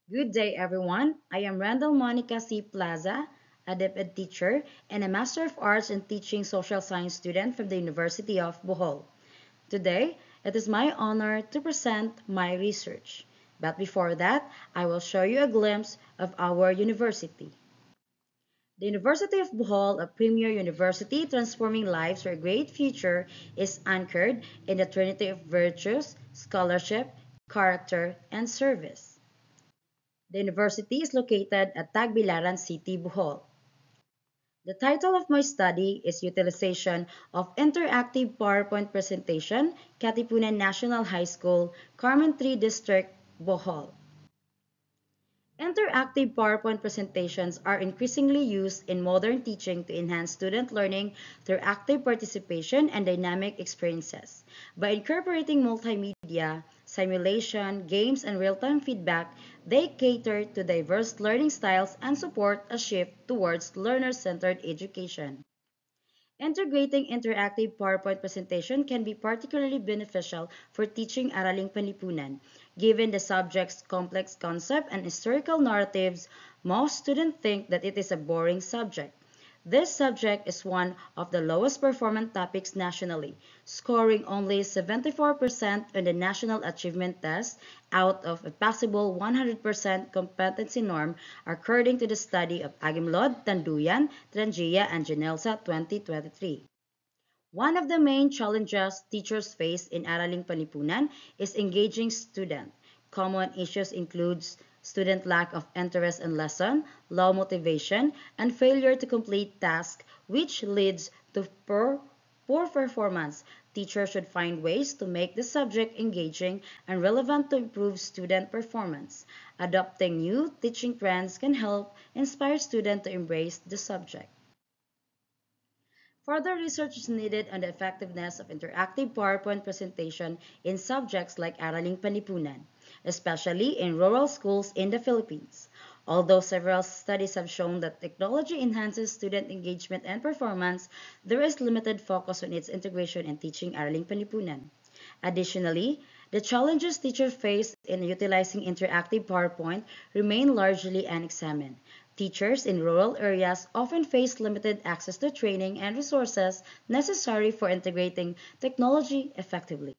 Good day, everyone. I am Randall Monica C. Plaza, a DepEd teacher and a Master of Arts in Teaching Social Science student from the University of Bohol. Today, it is my honor to present my research. But before that, I will show you a glimpse of our university. The University of Bohol, a premier university transforming lives for a great future, is anchored in the trinity of virtues, scholarship, character, and service. The university is located at Tagbilaran City, Bohol. The title of my study is Utilization of Interactive PowerPoint Presentation, Katipunan National High School, Carmen District, Bohol. Interactive PowerPoint presentations are increasingly used in modern teaching to enhance student learning through active participation and dynamic experiences. By incorporating multimedia, simulation, games, and real-time feedback, they cater to diverse learning styles and support a shift towards learner-centered education. Integrating interactive PowerPoint presentation can be particularly beneficial for teaching Araling Panlipunan. Given the subject's complex concept and historical narratives, most students think that it is a boring subject. This subject is one of the lowest performing topics nationally, scoring only 74% on the National Achievement Test out of a possible 100% competency norm according to the study of Agimlod, Tanduyan, Trangia, and Janelsa 2023. One of the main challenges teachers face in Araling Panlipunan is engaging students. Common issues include student lack of interest in lesson, low motivation, and failure to complete tasks, which leads to poor performance. Teachers should find ways to make the subject engaging and relevant to improve student performance. Adopting new teaching trends can help inspire students to embrace the subject. Further research is needed on the effectiveness of interactive PowerPoint presentation in subjects like Araling Panlipunan, especially in rural schools in the Philippines. Although several studies have shown that technology enhances student engagement and performance, there is limited focus on its integration in teaching Araling Panlipunan. Additionally, the challenges teachers face in utilizing interactive PowerPoint remain largely unexamined. Teachers in rural areas often face limited access to training and resources necessary for integrating technology effectively.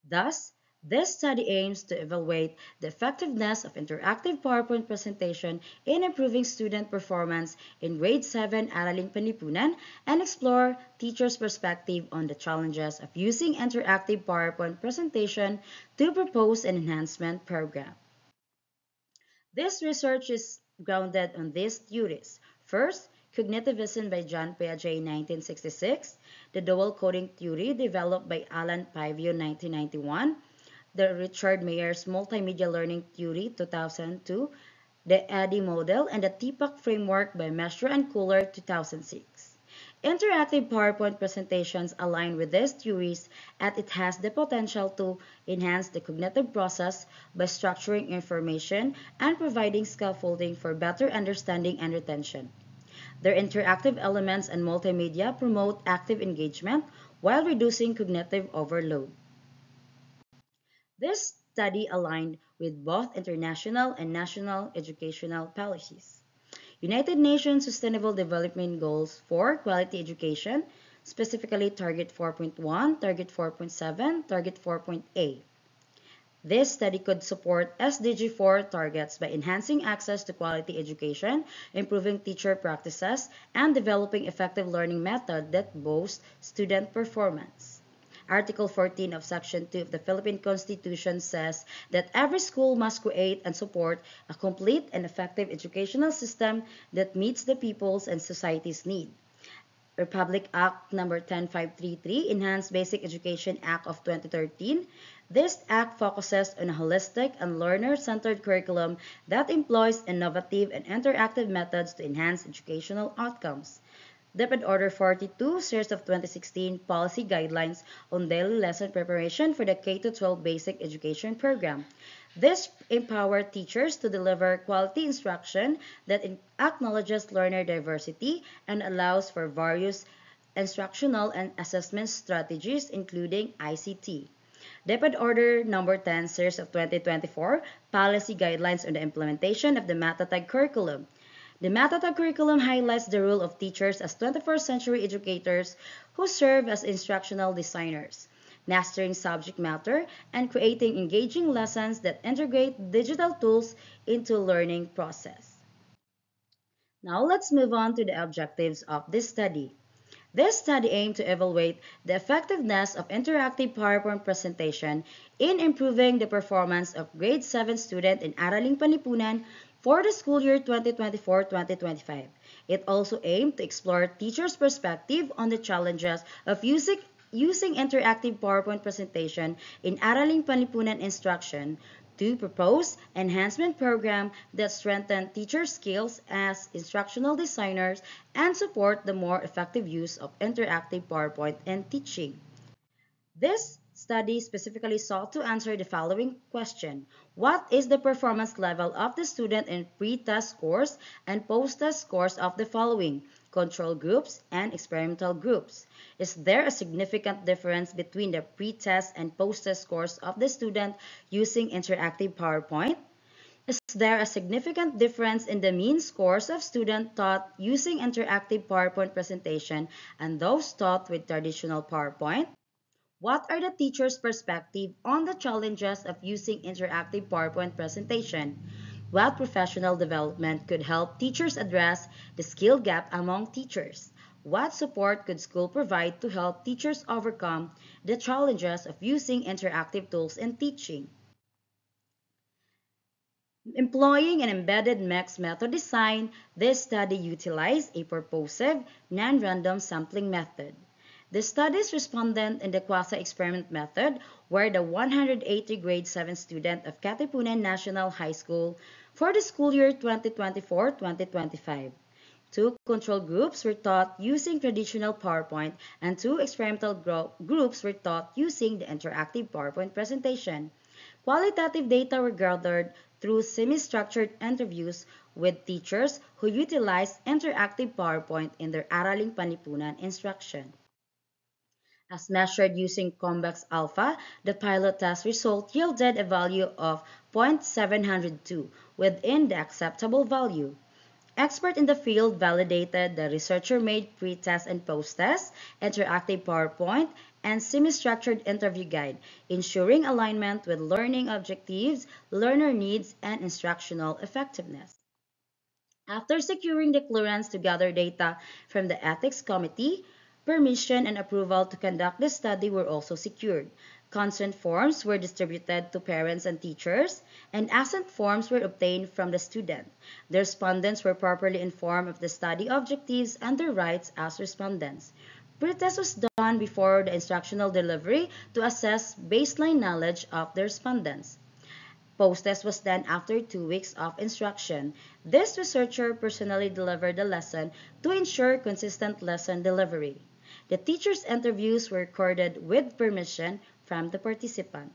Thus, this study aims to evaluate the effectiveness of interactive PowerPoint presentation in improving student performance in Grade 7 Araling Panlipunan and explore teachers' perspective on the challenges of using interactive PowerPoint presentation to propose an enhancement program. This research is grounded on these theories. First, cognitivism by John Piaget 1966, the dual coding theory developed by Alan Pivio 1991, the Richard Mayer's multimedia learning theory 2002, the ADDIE model, and the TPAC framework by Mestre and Cooler 2006. Interactive PowerPoint presentations align with these theories as it has the potential to enhance the cognitive process by structuring information and providing scaffolding for better understanding and retention. Their interactive elements and multimedia promote active engagement while reducing cognitive overload. This study aligned with both international and national educational policies. United Nations Sustainable Development Goals for Quality Education, specifically Target 4.1, Target 4.7, Target 4.8. This study could support SDG 4 targets by enhancing access to quality education, improving teacher practices, and developing effective learning methods that boost student performance. Article 14 of Section 2 of the Philippine Constitution says that every school must create and support a complete and effective educational system that meets the people's and society's needs. Republic Act number 10533, Enhanced Basic Education Act of 2013. This act focuses on a holistic and learner-centered curriculum that employs innovative and interactive methods to enhance educational outcomes. DepEd Order 42, Series of 2016 Policy Guidelines on Daily Lesson Preparation for the K-12 Basic Education Program. This empowers teachers to deliver quality instruction that acknowledges learner diversity and allows for various instructional and assessment strategies, including ICT. DepEd Order Number 10, Series of 2024, Policy Guidelines on the Implementation of the Matatag Curriculum. The Matatag curriculum highlights the role of teachers as 21st century educators who serve as instructional designers, mastering subject matter and creating engaging lessons that integrate digital tools into learning process. Now let's move on to the objectives of this study. This study aimed to evaluate the effectiveness of interactive PowerPoint presentation in improving the performance of grade 7 student in Araling Panipunan for the school year 2024-2025. It also aimed to explore teachers' perspective on the challenges of using interactive PowerPoint presentation in Araling Panipunan instruction to propose enhancement program that strengthen teacher skills as instructional designers and support the more effective use of interactive PowerPoint in teaching. This study specifically sought to answer the following question. What is the performance level of the student in pre-test scores and post-test scores of the following? Control groups and experimental groups. Is there a significant difference between the pre-test and post-test scores of the student using interactive PowerPoint? Is there a significant difference in the mean scores of students taught using interactive PowerPoint presentation and those taught with traditional PowerPoint? What are the teachers' perspective on the challenges of using interactive PowerPoint presentation? What professional development could help teachers address the skill gap among teachers? What support could school provide to help teachers overcome the challenges of using interactive tools in teaching? Employing an embedded mixed method design, this study utilized a purposive, non-random sampling method. The study's respondent in the quasi-experiment method were the 180 grade 7 student of Katipunan National High School for the school year 2024-2025. Two control groups were taught using traditional PowerPoint and two experimental groups were taught using the interactive PowerPoint presentation. Qualitative data were gathered through semi-structured interviews with teachers who utilized interactive PowerPoint in their Araling Panipunan instruction. As measured using Convex Alpha, the pilot test result yielded a value of 0.702 within the acceptable value. Expert in the field validated the researcher-made pre-test and post-test, interactive PowerPoint, and semi-structured interview guide, ensuring alignment with learning objectives, learner needs, and instructional effectiveness. After securing the clearance to gather data from the Ethics Committee, permission and approval to conduct the study were also secured. Consent forms were distributed to parents and teachers, and assent forms were obtained from the student. The respondents were properly informed of the study objectives and their rights as respondents. Pretest was done before the instructional delivery to assess baseline knowledge of the respondents. Post-test was done after 2 weeks of instruction. This researcher personally delivered the lesson to ensure consistent lesson delivery. The teachers' interviews were recorded with permission from the participant.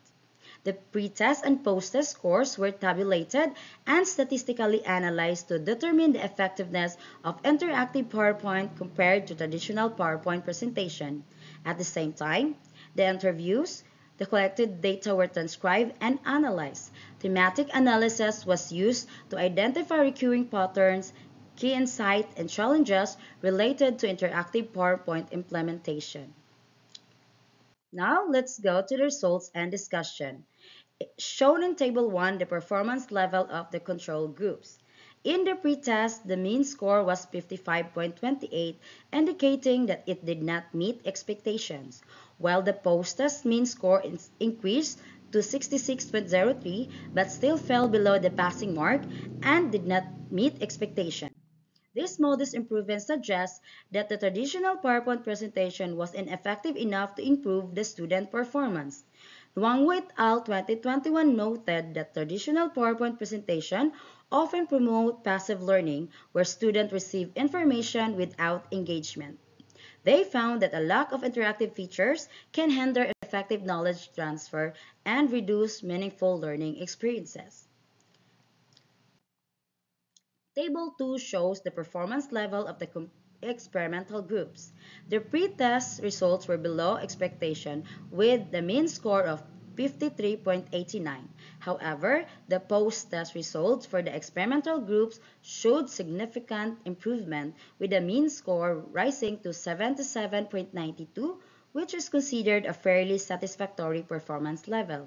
The pre-test and post-test scores were tabulated and statistically analyzed to determine the effectiveness of interactive PowerPoint compared to traditional PowerPoint presentation. At the same time, the collected data were transcribed and analyzed. Thematic analysis was used to identify recurring patterns, key insights, and challenges related to interactive PowerPoint implementation. Now, let's go to the results and discussion. Shown in Table 1, the performance level of the control groups. In the pretest, the mean score was 55.28, indicating that it did not meet expectations, while the post-test mean score increased to 66.03 but still fell below the passing mark and did not meet expectation. This modest improvement suggests that the traditional PowerPoint presentation was ineffective enough to improve the student performance. Luangwo et al. 2021 noted that traditional PowerPoint presentation often promote passive learning where students receive information without engagement. They found that a lack of interactive features can hinder effective knowledge transfer and reduce meaningful learning experiences. Table 2 shows the performance level of the experimental groups. The pre-test results were below expectation with the mean score of 53.89. However, the post-test results for the experimental groups showed significant improvement, with the mean score rising to 77.92, which is considered a fairly satisfactory performance level.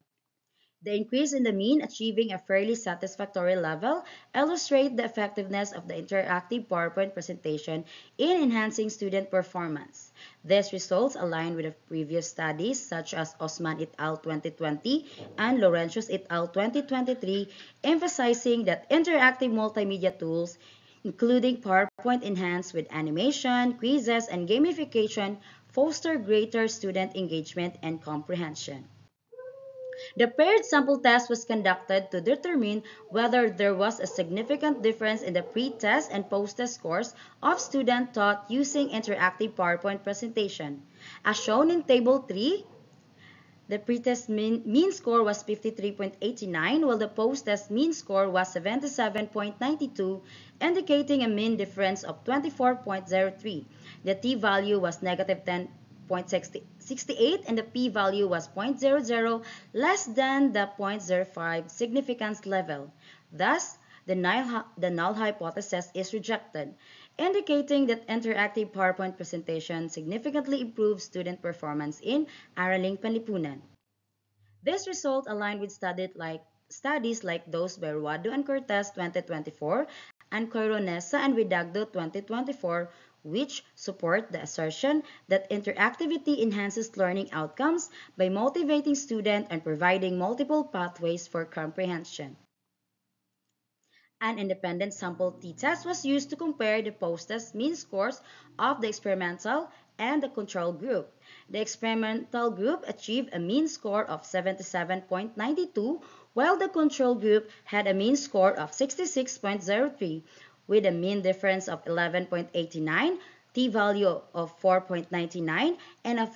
The increase in the mean achieving a fairly satisfactory level illustrate the effectiveness of the interactive PowerPoint presentation in enhancing student performance. These results align with the previous studies such as Osman et al. 2020 and Laurentius et al. 2023, emphasizing that interactive multimedia tools, including PowerPoint enhanced with animation, quizzes, and gamification, foster greater student engagement and comprehension. The paired sample test was conducted to determine whether there was a significant difference in the pre-test and post-test scores of students taught using interactive PowerPoint presentation. As shown in Table 3, the pre-test mean score was 53.89, while the post-test mean score was 77.92, indicating a mean difference of 24.03. The t-value was negative 10.68 and the p-value was 0.00, less than the zero point 0.05 significance level. Thus, the null hypothesis is rejected, indicating that interactive PowerPoint presentation significantly improves student performance in Araling Panlipunan. This result aligned with studies like those by Ruado and Cortez 2024 and Coironesa and Vidagdo 2024, which support the assertion that interactivity enhances learning outcomes by motivating students and providing multiple pathways for comprehension. An independent sample t-test was used to compare the post-test mean scores of the experimental and the control group. The experimental group achieved a mean score of 77.92, while the control group had a mean score of 66.03, with a mean difference of 11.89, t-value of 4.99, and a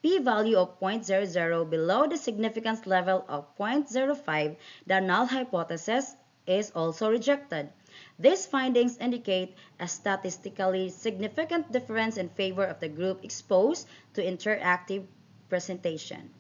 p-value of 0.00 below the significance level of 0.05. The null hypothesis is also rejected. These findings indicate a statistically significant difference in favor of the group exposed to interactive presentation.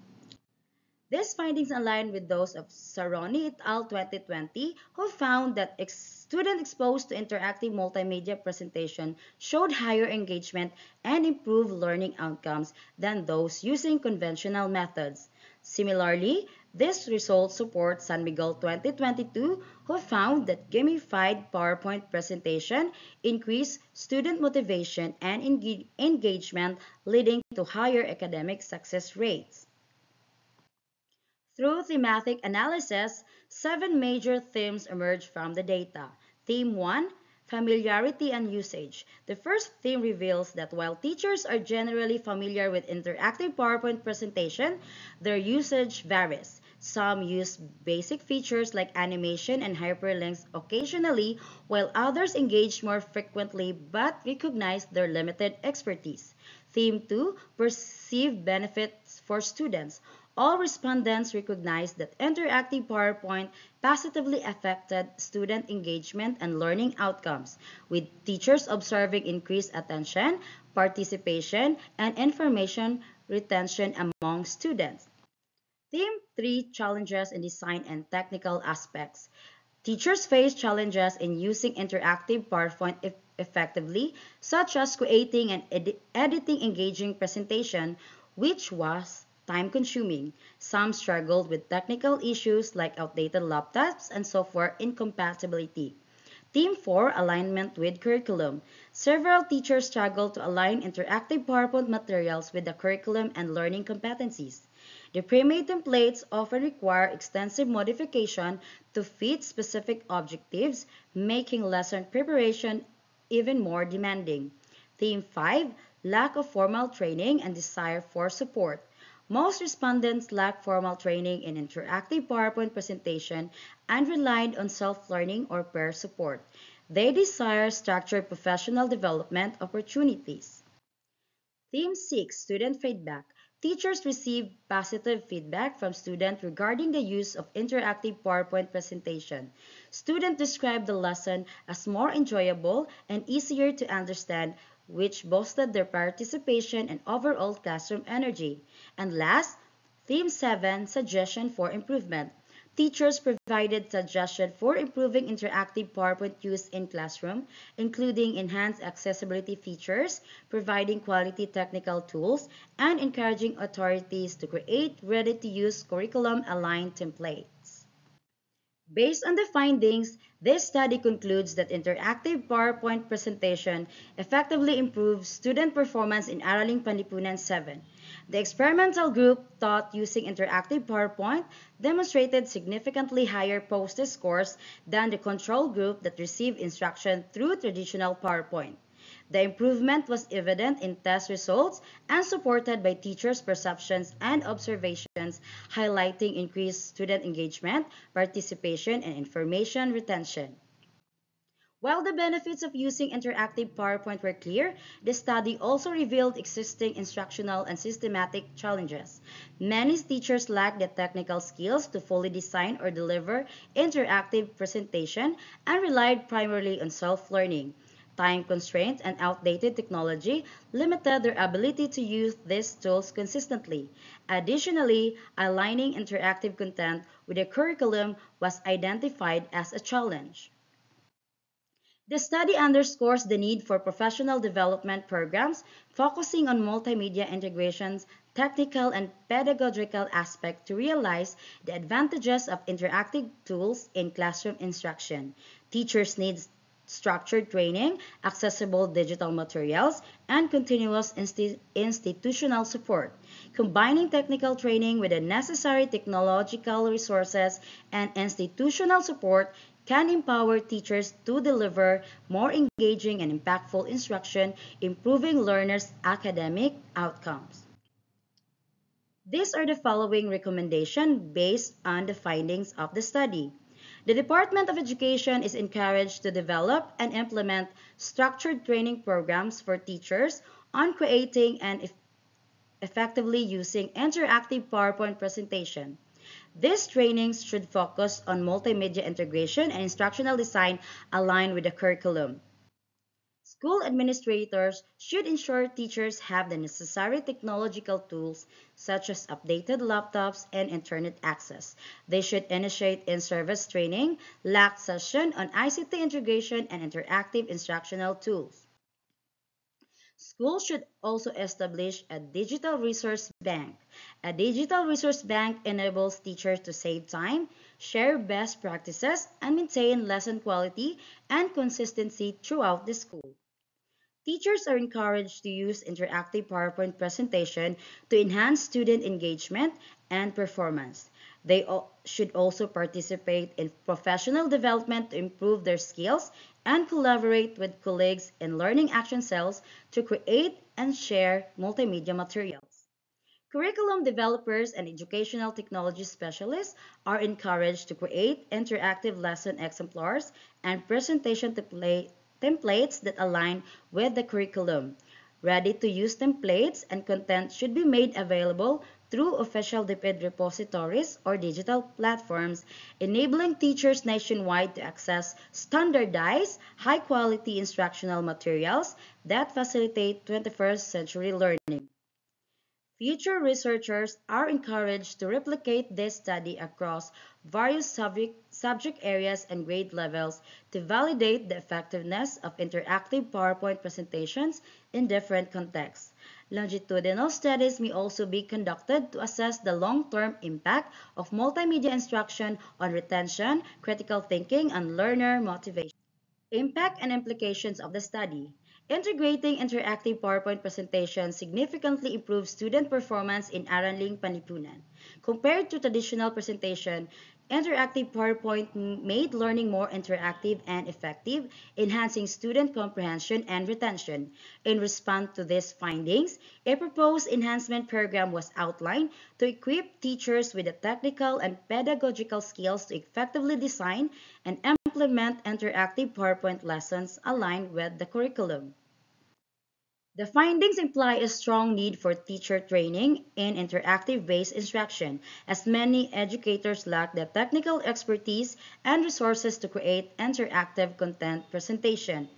These findings align with those of Saroni et al. 2020, who found that students exposed to interactive multimedia presentation showed higher engagement and improved learning outcomes than those using conventional methods. Similarly, this result supports San Miguel 2022, who found that gamified PowerPoint presentation increased student motivation and engagement, leading to higher academic success rates. Through thematic analysis, 7 major themes emerge from the data. Theme 1, familiarity and usage. The first theme reveals that while teachers are generally familiar with interactive PowerPoint presentation, their usage varies. Some use basic features like animation and hyperlinks occasionally, while others engage more frequently but recognize their limited expertise. Theme 2, perceived benefits for students. All respondents recognized that interactive PowerPoint positively affected student engagement and learning outcomes, with teachers observing increased attention, participation, and information retention among students. Theme 3, challenges in design and technical aspects. Teachers face challenges in using interactive PowerPoint effectively, such as creating and editing engaging presentation, which was time-consuming. Some struggled with technical issues like outdated laptops and software incompatibility. Theme 4, alignment with curriculum. Several teachers struggled to align interactive PowerPoint materials with the curriculum and learning competencies. The pre-made templates often require extensive modification to fit specific objectives, making lesson preparation even more demanding. Theme 5, lack of formal training and desire for support. Most respondents lack formal training in interactive PowerPoint presentation and relied on self-learning or peer support. They desire structured professional development opportunities. Theme 6, student feedback. Teachers receive positive feedback from students regarding the use of interactive PowerPoint presentation. Students described the lesson as more enjoyable and easier to understand, which boosted their participation and overall classroom energy. And last, Theme 7, Suggestion for Improvement. Teachers provided suggestions for improving interactive PowerPoint use in classroom, including enhanced accessibility features, providing quality technical tools, and encouraging authorities to create ready-to-use curriculum-aligned templates. Based on the findings, this study concludes that interactive PowerPoint presentation effectively improves student performance in Araling Panlipunan 7. The experimental group taught using interactive PowerPoint demonstrated significantly higher posted scores than the control group that received instruction through traditional PowerPoint. The improvement was evident in test results and supported by teachers' perceptions and observations, highlighting increased student engagement, participation, and information retention. While the benefits of using interactive PowerPoint were clear, the study also revealed existing instructional and systematic challenges. Many teachers lack the technical skills to fully design or deliver interactive presentation and relied primarily on self-learning. Time constraints and outdated technology limited their ability to use these tools consistently. Additionally, aligning interactive content with the curriculum was identified as a challenge. The study underscores the need for professional development programs focusing on multimedia integrations, technical and pedagogical aspects to realize the advantages of interactive tools in classroom instruction. Teachers need structured training, accessible digital materials, and continuous institutional support. Combining technical training with the necessary technological resources and institutional support can empower teachers to deliver more engaging and impactful instruction, improving learners' academic outcomes. These are the following recommendations based on the findings of the study. The Department of Education is encouraged to develop and implement structured training programs for teachers on creating and effectively using interactive PowerPoint presentation. These trainings should focus on multimedia integration and instructional design aligned with the curriculum. School administrators should ensure teachers have the necessary technological tools such as updated laptops and internet access. They should initiate in-service training, LAC session on ICT integration and interactive instructional tools. Schools should also establish a digital resource bank. A digital resource bank enables teachers to save time, share best practices, and maintain lesson quality and consistency throughout the school. Teachers are encouraged to use interactive PowerPoint presentation to enhance student engagement and performance. They should also participate in professional development to improve their skills and collaborate with colleagues in learning action cells to create and share multimedia materials. Curriculum developers and educational technology specialists are encouraged to create interactive lesson exemplars and presentation templates that align with the curriculum. Ready-to-use templates and content should be made available through official DepEd repositories or digital platforms, enabling teachers nationwide to access standardized, high-quality instructional materials that facilitate 21st century learning. Future researchers are encouraged to replicate this study across various subject areas and grade levels to validate the effectiveness of interactive PowerPoint presentations in different contexts. Longitudinal studies may also be conducted to assess the long-term impact of multimedia instruction on retention, critical thinking, and learner motivation. Impact and implications of the study. Integrating interactive PowerPoint presentations significantly improves student performance in Araling Panlipunan. Compared to traditional presentation, interactive PowerPoint made learning more interactive and effective, enhancing student comprehension and retention. In response to these findings, a proposed enhancement program was outlined to equip teachers with the technical and pedagogical skills to effectively design and implement interactive PowerPoint lessons aligned with the curriculum. The findings imply a strong need for teacher training in interactive-based instruction, as many educators lack the technical expertise and resources to create interactive content presentation.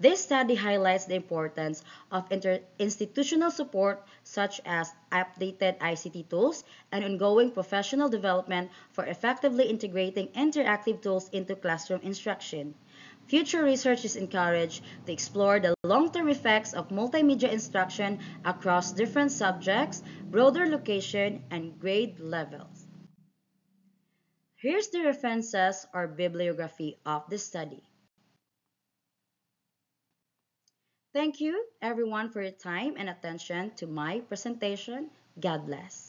This study highlights the importance of institutional support such as updated ICT tools and ongoing professional development for effectively integrating interactive tools into classroom instruction. Future research is encouraged to explore the long-term effects of multimedia instruction across different subjects, broader location, and grade levels. Here's the references or bibliography of the study. Thank you everyone for your time and attention to my presentation. God bless.